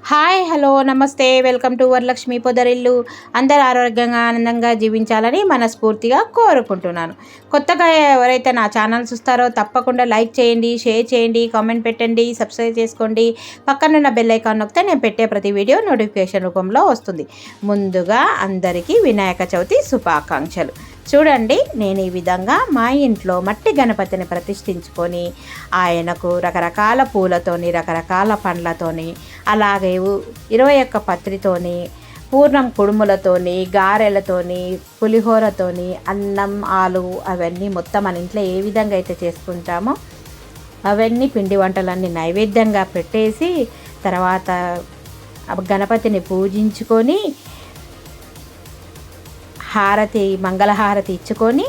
Hi hello నమస్తే welcome to Varalakshmi పొదరిల్లు. అందరూ ఆరోగ్యంగా ఆనందంగా జీవించాలని మనస్ఫూర్తిగా కోరుకుంటున్నాను. కొత్తగా ఎవరైతే నా ఛానల్ చూస్తారో తప్పకుండా లైక్ చేయండి, షేర్ చేయండి, కామెంట్ పెట్టండి, సబ్స్క్రైబ్ చేసుకోండి. పక్కనున్న బెల్ ఐకాన్ నొక్కితే నేను పెట్టే ప్రతి వీడియో నోటిఫికేషన్ రూపంలో వస్తుంది. ముందుగా అందరికీ వినాయక చవితి శుభాకాంక్షలు. చూడండి, నేను ఈ విధంగా మా ఇంట్లో మట్టి గణపతిని ప్రతిష్ఠించుకొని ఆయనకు రకరకాల పూలతోని, రకరకాల పండ్లతోని, అలాగే 21 పత్రితోని, పూర్ణం కుడుములతోని, గారెలతోని, పులిహోరతోని, అన్నం ఆలు అవన్నీ మొత్తం మన ఇంట్లో ఏ విధంగా అయితే చేసుకుంటామో అవన్నీ పిండి వంటలన్నీ నైవేద్యంగా పెట్టేసి తర్వాత గణపతిని పూజించుకొని మంగళహారతి ఇచ్చుకొని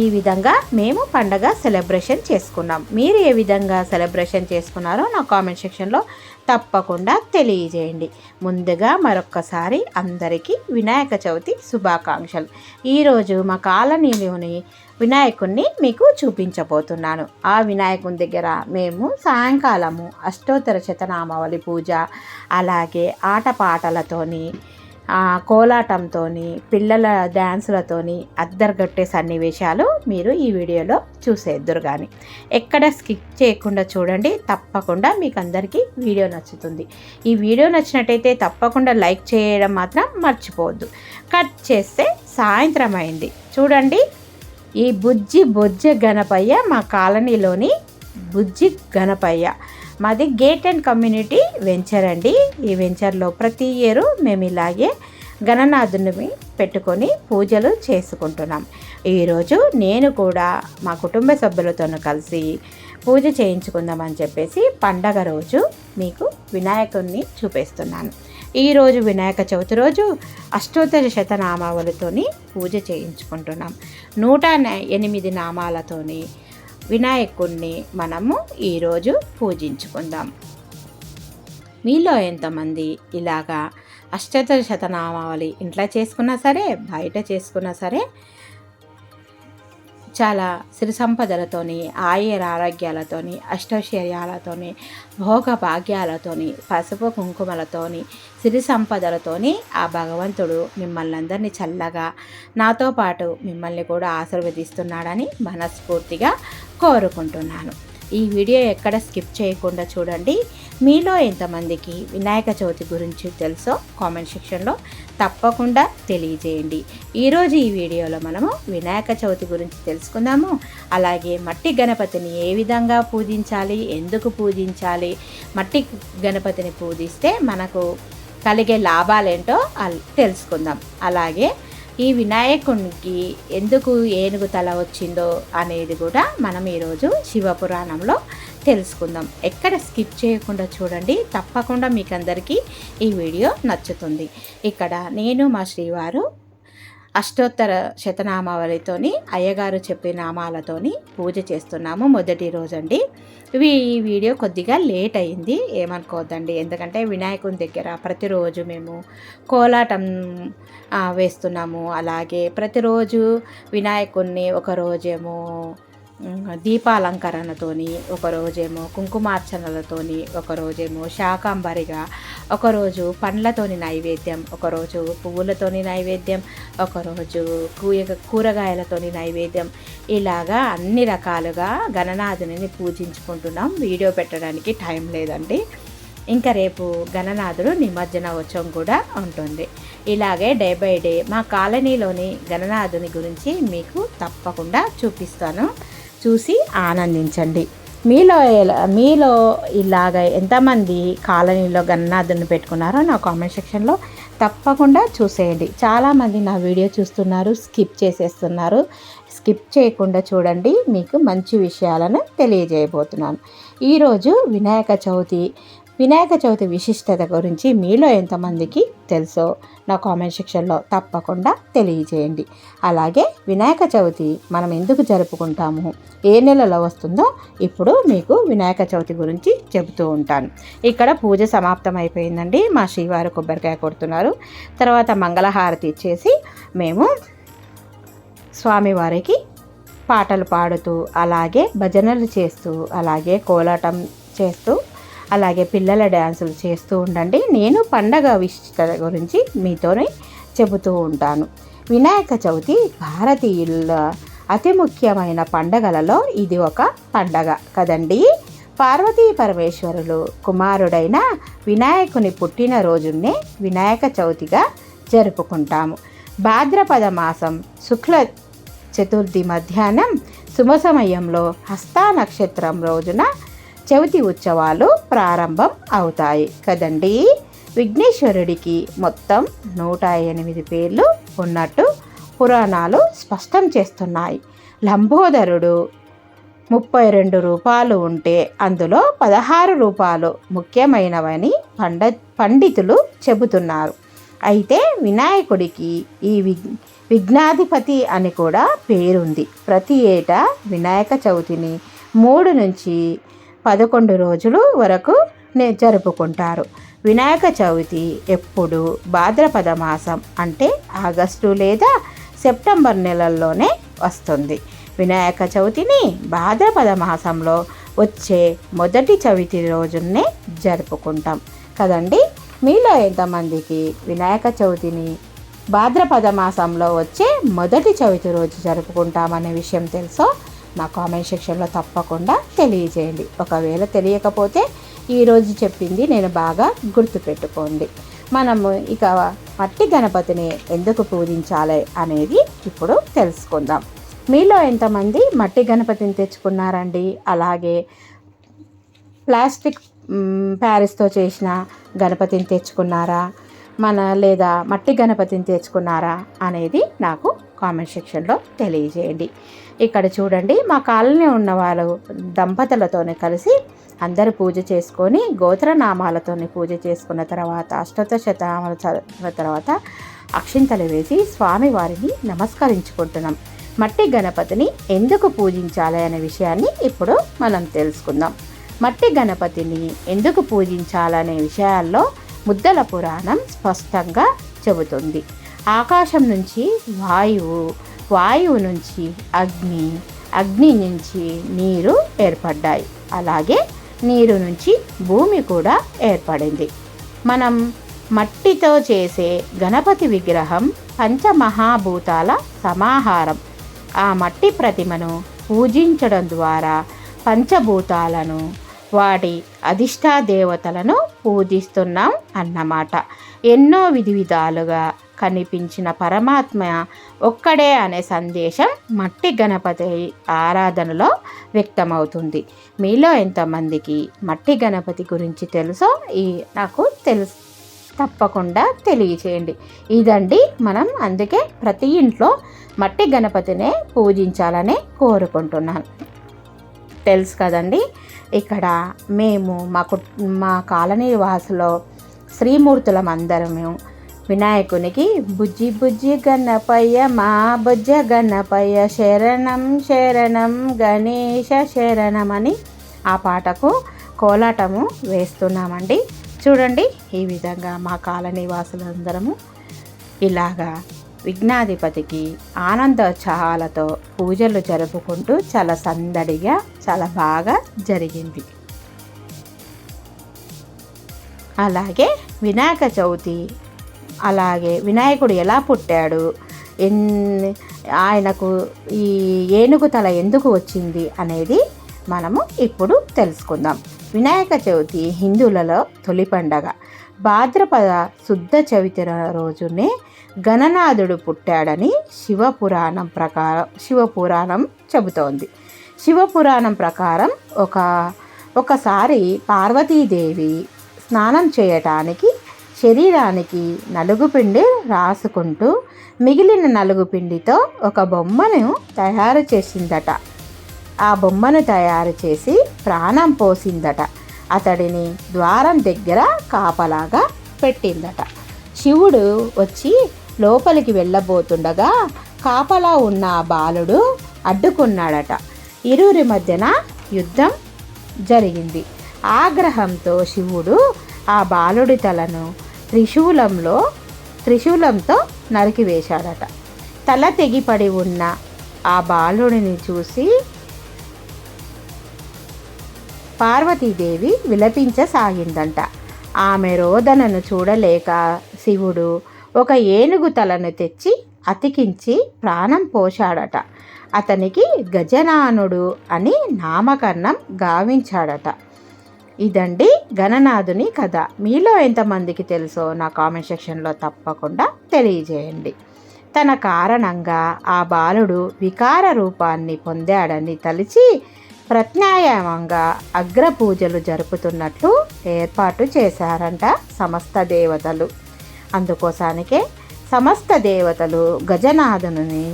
ఈ విధంగా మేము పండగ సెలబ్రేషన్ చేసుకున్నాం. మీరు ఏ విధంగా సెలబ్రేషన్ చేసుకున్నారో నా కామెంట్ సెక్షన్లో తప్పకుండా తెలియజేయండి. ముందుగా మరొక్కసారి అందరికీ వినాయక చవితి శుభాకాంక్షలు. ఈరోజు మా కాలనీలోని వినాయకుడిని మీకు చూపించబోతున్నాను. ఆ వినాయకుని దగ్గర మేము సాయంకాలము అష్టోత్తర శతనామావళి పూజ, అలాగే ఆటపాటలతోని, కోలాటంతో, పిల్లల డ్యాన్సులతోని అద్దరగొట్టే సన్నివేశాలు మీరు ఈ వీడియోలో చూసేద్దురు. కానీ ఎక్కడ స్కిప్ చేయకుండా చూడండి, తప్పకుండా మీకు అందరికీ వీడియో నచ్చుతుంది. ఈ వీడియో నచ్చినట్టయితే తప్పకుండా లైక్ చేయడం మాత్రం మర్చిపోవద్దు. కట్ చేస్తే సాయంత్రం అయింది. చూడండి, ఈ బొజ్జ గణపయ్య మా కాలనీలోని బుజ్జి గణపయ్య. మాది గేట్ అండ్ కమ్యూనిటీ వెంచర్ అండి. ఈ వెంచర్లో ప్రతి ఇయర్ మేము ఇలాగే గణనాథుని పెట్టుకొని పూజలు చేసుకుంటున్నాం. ఈరోజు నేను కూడా మా కుటుంబ సభ్యులతో కలిసి పూజ చేయించుకుందామని చెప్పేసి పండగ రోజు మీకు వినాయకుడిని చూపిస్తున్నాను. ఈరోజు వినాయక చవితి రోజు అష్టోత్తర శతనామావళితోని పూజ చేయించుకుంటున్నాం. 108 నామాలతోని వినాయకుడిని మనము ఈరోజు పూజించుకుందాం. మీలో ఎంతమంది ఇలాగా అష్టోత్తర శతనామావళి ఇంట్లో చేసుకున్నా సరే, బయట చేసుకున్నా సరే, చాలా సిరి సంపదలతోని, ఆరోగ్యాలతోని, అష్టైశ్వర్యాలతోని, భోగ భాగ్యాలతోని, పసుపు కుంకుమలతోని, సిరి సంపదలతోని ఆ భగవంతుడు మిమ్మల్ని అందరినీ చల్లగా, నాతో పాటు మిమ్మల్ని కూడా ఆశీర్వదిస్తున్నాడని మనస్ఫూర్తిగా కోరుకుంటున్నాను. ఈ వీడియో ఎక్కడ స్కిప్ చేయకుండా చూడండి. మీలో ఎంతమందికి వినాయక చవితి గురించి తెలుసో కామెంట్ సెక్షన్లో తప్పకుండా తెలియజేయండి. ఈరోజు ఈ వీడియోలో మనము వినాయక చవితి గురించి తెలుసుకుందాము. అలాగే మట్టి గణపతిని ఏ విధంగా పూజించాలి, ఎందుకు పూజించాలి, మట్టి గణపతిని పూజిస్తే మనకు కలిగే లాభాలేంటో తెలుసుకుందాం. అలాగే ఈ వినాయకునికి ఎందుకు ఏనుగు తల వచ్చిందో అనేది కూడా మనం ఈరోజు శివపురాణంలో తెలుసుకుందాం. ఎక్కడ స్కిప్ చేయకుండా చూడండి, తప్పకుండా మీకు అందరికీ ఈ వీడియో నచ్చుతుంది. ఇక్కడ నేను మా శ్రీవారు అష్టోత్తర శతనామావళితోని అయ్యగారు చెప్పే నామాలతోని పూజ చేస్తున్నాము. మొదటి రోజండి. ఈ వీడియో కొద్దిగా లేట్ అయింది, ఏమనుకోవద్దండి. ఎందుకంటే వినాయకుని దగ్గర ప్రతిరోజు మేము కోలాటం వేస్తున్నాము. అలాగే ప్రతిరోజు వినాయకుడిని ఒకరోజేమో దీపాలంకరణతోని, ఒకరోజేమో కుంకుమార్చనలతోని, ఒకరోజేమో శాకాంబరిగా, ఒకరోజు పండ్లతోని నైవేద్యం, ఒకరోజు పువ్వులతోని నైవేద్యం, ఒకరోజు కూరగాయలతోని నైవేద్యం, ఇలాగా అన్ని రకాలుగా గణనాథుని పూజించుకుంటున్నాం. వీడియో పెట్టడానికి టైం లేదండి. ఇంకా రేపు గణనాథుడు నిమజ్జనోత్సవం కూడా ఉంటుంది. ఇలాగే డే బై డే మా కాలనీలోని గణనాథుని గురించి మీకు తప్పకుండా చూపిస్తాను. చూసి ఆనందించండి. మీలో ఇలాగ ఎంతమంది కాలనీలో గణనాథుని పెట్టుకున్నారో నా కామెంట్ సెక్షన్లో తప్పకుండా చూసేయండి. చాలామంది నా వీడియో చూస్తున్నారు, స్కిప్ చేసేస్తున్నారు. స్కిప్ చేయకుండా చూడండి, మీకు మంచి విషయాలను తెలియజేయబోతున్నాను. ఈరోజు వినాయక చవితి విశిష్టత గురించి మీలో ఎంతమందికి తెలుసో నా కామెంట్ సెక్షన్లో తప్పకుండా తెలియజేయండి. అలాగే వినాయక చవితి మనం ఎందుకు జరుపుకుంటాము, ఏ నెలలో వస్తుందో ఇప్పుడు మీకు వినాయక చవితి గురించి చెబుతూ ఉంటాను. ఇక్కడ పూజ సమాప్తం అయిపోయిందండి. మా శ్రీవారు కొబ్బరికాయ కొడుతున్నారు. తర్వాత మంగళహారతి ఇచ్చేసి మేము స్వామివారికి పాటలు పాడుతూ, అలాగే భజనలు చేస్తూ, అలాగే కోలాటం చేస్తూ అలాగే పిల్లల డ్యాన్సులు చేస్తూ ఉండండి. నేను పండగ విశిష్టత గురించి మీతోనే చెబుతూ ఉంటాను. వినాయక చవితి భారతీయుల అతి ముఖ్యమైన పండగలలో ఇది ఒక పండగ కదండి. పార్వతీ పరమేశ్వరులు కుమారుడైన వినాయకుని పుట్టినరోజునే వినాయక చవితిగా జరుపుకుంటాము. భాద్రపద మాసం శుక్ల చతుర్థి మధ్యాహ్నం శుభ సమయంలో హస్తా నక్షత్రం రోజున చవితి ఉత్సవాలు ప్రారంభం అవుతాయి కదండి. విఘ్నేశ్వరుడికి మొత్తం 108 పేర్లు ఉన్నట్టు పురాణాలు స్పష్టం చేస్తున్నాయి. లంబోదరుడు 32 రూపాలు ఉంటే అందులో 16 రూపాలు ముఖ్యమైనవని పండితులు చెబుతున్నారు. అయితే వినాయకుడికి ఈ విఘ్నాధిపతి అని కూడా పేరుంది. ప్రతి ఏటా వినాయక చవితిని 3 నుంచి 11 రోజులు వరకు జరుపుకుంటారు. వినాయక చవితి ఎప్పుడు భాద్రపద మాసం అంటే ఆగస్టు లేదా సెప్టెంబర్ నెలల్లోనే వస్తుంది. వినాయక చవితిని భాద్రపద మాసంలో వచ్చే మొదటి చవితి రోజునే జరుపుకుంటాం కదండి. మీలో ఎంతమందికి వినాయక చవితిని భాద్రపద మాసంలో వచ్చే మొదటి చవితి రోజు జరుపుకుంటామనే విషయం తెలుసో నా కామెంట్ సెక్షన్లో తప్పకుండా తెలియజేయండి. ఒకవేళ తెలియకపోతే ఈరోజు చెప్పింది నేను బాగా గుర్తుపెట్టుకోండి. మనము ఇక మట్టి గణపతిని ఎందుకు పూజించాలి అనేది ఇప్పుడు తెలుసుకుందాం. మీలో ఎంతమంది మట్టి గణపతిని తెచ్చుకున్నారండి? అలాగే ప్లాస్టిక్ ప్యారిస్తో చేసిన గణపతిని తెచ్చుకున్నారా లేదా మట్టి గణపతిని తెచ్చుకున్నారా అనేది నాకు కామెంట్ సెక్షన్లో తెలియజేయండి. ఇక్కడ చూడండి, మా కాలనీ ఉన్నవారు దంపతులతోనే కలిసి అందరూ పూజ చేసుకొని గోత్రనామాలతో పూజ చేసుకున్న తర్వాత అష్టోత్తర శతనామాలు చదివిన తర్వాత అక్షింతలు వేసి స్వామివారిని నమస్కరించుకుంటున్నాం. మట్టి గణపతిని ఎందుకు పూజించాలి అనే విషయాన్ని ఇప్పుడు మనం తెలుసుకుందాం. మట్టి గణపతిని ఎందుకు పూజించాలనే విషయాల్లో ముద్దల పురాణం స్పష్టంగా చెబుతుంది. ఆకాశం నుంచి వాయువు నుంచి అగ్ని నుంచి నీరు ఏర్పడ్డాయి. అలాగే నీరు నుంచి భూమి కూడా ఏర్పడింది. మనం మట్టితో చేసే గణపతి విగ్రహం పంచమహాభూతాల సమాహారం. ఆ మట్టి ప్రతిమను పూజించడం ద్వారా పంచభూతాలను వాటి అధిష్టాదేవతలను పూజిస్తున్నాం అన్నమాట. ఎన్నో విధాలుగా కనిపించిన పరమాత్మ ఒక్కడే అనే సందేశం మట్టి గణపతి ఆరాధనలో వ్యక్తమవుతుంది. మీలో ఎంతమందికి మట్టి గణపతి గురించి తెలుసో నాకు తప్పకుండా తెలియచేయండి. ఇదండి మనం అందుకే ప్రతి ఇంట్లో మట్టి గణపతినే పూజించాలని కోరుకుంటున్నాను. తెలుసు కదండి. ఇక్కడ మేము మా కాలనీ వాసులో శ్రీమూర్తులం అందరము వినాయకునికి బుజ్జి బుజ్జి గణపయ్య మా బుజ్జ గణపయ్య శరణం శరణం గణేశ శరణం అని ఆ పాటకు కోలాటము వేస్తున్నామండి. చూడండి, ఈ విధంగా మా కాలనీ వాసులందరము ఇలాగా విఘ్నాధిపతికి ఆనందోత్సాహాలతో పూజలు జరుపుకుంటూ చాలా సందడిగా చాలా బాగా జరిగింది. అలాగే వినాయక చవితి, అలాగే వినాయకుడు ఎలా పుట్టాడు, ఆయనకు ఈ ఏనుగు తల ఎందుకు వచ్చింది అనేది మనము ఇప్పుడు తెలుసుకుందాం. వినాయక చవితి హిందువులలో తొలి పండగ. భాద్రపద శుద్ధ చవితి రోజునే గణనాథుడు పుట్టాడని శివపురాణం చెబుతోంది. శివపురాణం ప్రకారం ఒకసారి పార్వతీదేవి స్నానం చేయటానికి శరీరానికి నలుగుపిండి రాసుకుంటూ మిగిలిన నలుగుపిండితో ఒక బొమ్మను తయారు చేసిందట. ఆ బొమ్మను తయారు చేసి ప్రాణం పోసిందట. అతడిని ద్వారం దగ్గర కాపలాగా పెట్టిందట. శివుడు వచ్చి లోపలికి వెళ్ళబోతుండగా కాపలా ఉన్న ఆ బాలుడు అడ్డుకున్నాడట. ఇరువురి మధ్యన యుద్ధం జరిగింది. ఆగ్రహంతో శివుడు ఆ బాలుడి తలను త్రిశూలంతో నరికివేశాడట. తల తెగిపడి ఉన్న ఆ బాలుడిని చూసి పార్వతీదేవి విలపించసాగిందంట. ఆమె రోదనను చూడలేక శివుడు ఒక ఏనుగు తలను తెచ్చి అతికించి ప్రాణం పోశాడట. అతనికి గజనానుడు అని నామకరణం గావించాడట. ఇదండి గణనాథుని కథ. మీలో ఎంతమందికి తెలుసో నా కామెంట్ సెక్షన్లో తప్పకుండా తెలియజేయండి. తన కారణంగా ఆ బాలుడు వికార రూపాన్ని పొందాడని తలిచి ప్రత్యాయామంగా అగ్రపూజలు జరుపుతున్నట్లు ఏర్పాటు చేశారంట సమస్త దేవతలు. అందుకోసానికే సమస్త దేవతలు గజనాథుని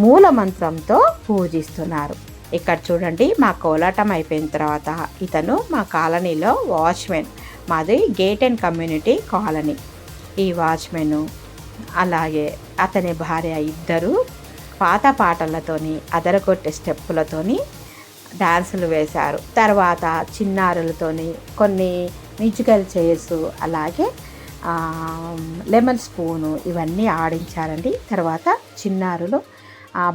మూలమంత్రంతో పూజిస్తున్నారు. ఇక్కడ చూడండి, మా కోలాటం అయిపోయిన తర్వాత ఇతను మా కాలనీలో వాచ్మెన్. మాది గేట్ అండ్ కమ్యూనిటీ కాలనీ. ఈ వాచ్మెన్ అలాగే అతని భార్య ఇద్దరు పాత పాటలతోని అదరగొట్టే స్టెప్పులతోని డాన్సులు వేశారు. తర్వాత చిన్నారులతోని కొన్ని మ్యూజికల్ చైర్స్ అలాగే లెమన్ స్పూను ఇవన్నీ ఆడించారండి. తర్వాత చిన్నారులు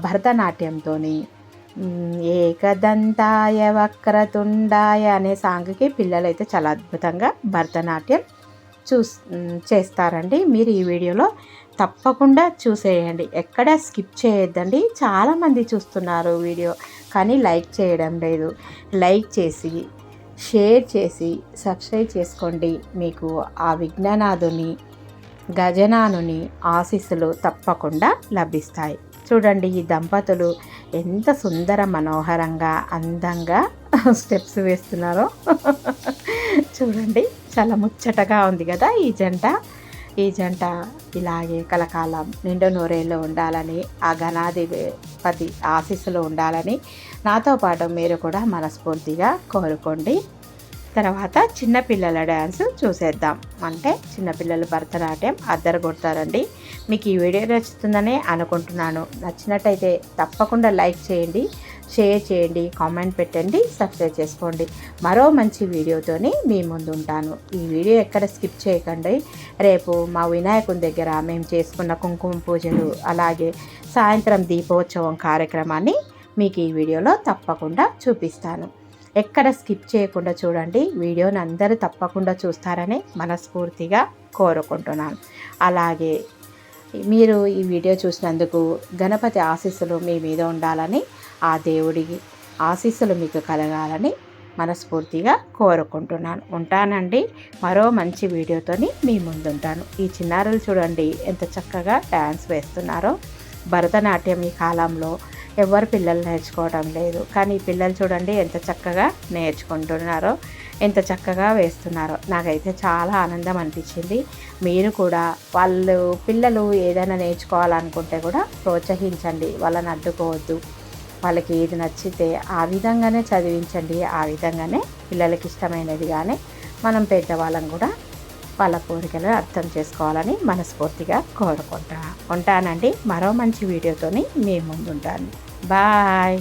భరతనాట్యంతో ఏకదంతాయ వక్రతుండాయ అనే సాంగ్కి పిల్లలైతే చాలా అద్భుతంగా భరతనాట్యం చేస్తారండి. మీరు ఈ వీడియోలో తప్పకుండా చూసేయండి, ఎక్కడ స్కిప్ చేయొద్దండి. చాలామంది చూస్తున్నారు వీడియో కానీ లైక్ చేయడం లేదు. లైక్ చేసి షేర్ చేసి సబ్స్క్రైబ్ చేసుకోండి. మీకు ఆ విఘ్ననాథుని గజనానుని ఆశీస్సులు తప్పకుండా లభిస్తాయి. చూడండి, ఈ దంపతులు ఎంత సుందర మనోహరంగా అందంగా స్టెప్స్ వేస్తున్నారో చూడండి, చాలా ముచ్చటగా ఉంది కదా ఈ జంట ఇలాగే కలకాలం నిండు నూరేళ్ళు ఉండాలని, ఆ గణాధిపతి ఆశీస్సులు ఉండాలని నాతో పాటు మీరు కూడా మనస్ఫూర్తిగా కోరుకోండి. తర్వాత చిన్నపిల్లల డ్యాన్స్ చూసేద్దాం. అంటే చిన్నపిల్లలు భరతనాట్యం అద్దరగొడతారండి. మీకు ఈ వీడియో నచ్చుతుందనే అనుకుంటున్నాను. నచ్చినట్టయితే తప్పకుండా లైక్ చేయండి, షేర్ చేయండి, కామెంట్ పెట్టండి, సబ్స్క్రైబ్ చేసుకోండి. మరో మంచి వీడియోతోని మీ ముందు ఉంటాను. ఈ వీడియో ఎక్కడ స్కిప్ చేయకండి. రేపు మా వినాయకుని దగ్గర మేము చేసుకున్న కుంకుమ పూజలు అలాగే సాయంత్రం దీపోత్సవం కార్యక్రమాన్ని మీకు ఈ వీడియోలో తప్పకుండా చూపిస్తాను. ఎక్కడ స్కిప్ చేయకుండా చూడండి. వీడియోని అందరూ తప్పకుండా చూస్తారని మనస్ఫూర్తిగా కోరుకుంటున్నాను. అలాగే మీరు ఈ వీడియో చూసినందుకు గణపతి ఆశీస్సులు మీ మీద ఉండాలని, ఆ దేవుడి ఆశీస్సులు మీకు కలగాలని మనస్ఫూర్తిగా కోరుకుంటున్నాను. ఉంటానండి. మరో మంచి వీడియోతోని మీ ముందుంటాను. ఈ చిన్నారులు చూడండి ఎంత చక్కగా డ్యాన్స్ వేస్తున్నారో. భరతనాట్యం ఈ కాలంలో ఎవరు పిల్లలు నేర్చుకోవడం లేదు, కానీ పిల్లలు చూడండి ఎంత చక్కగా నేర్చుకుంటున్నారో, ఎంత చక్కగా వేస్తున్నారో. నాకైతే చాలా ఆనందం అనిపించింది. మీరు కూడా పిల్లలు ఏదైనా నేర్చుకోవాలనుకుంటే కూడా ప్రోత్సహించండి, వాళ్ళని అడ్డుకోవద్దు. వాళ్ళకి ఏది నచ్చితే ఆ విధంగానే చదివించండి. ఆ విధంగానే పిల్లలకి ఇష్టమైనదిగానే మనం పెద్దవాళ్ళం కూడా వాళ్ళ కోరికలను అర్థం చేసుకోవాలని మనస్ఫూర్తిగా కోరుకుంటానండి. మరో మంచి వీడియోతోని మీ ముందుంటాను. బాయ్.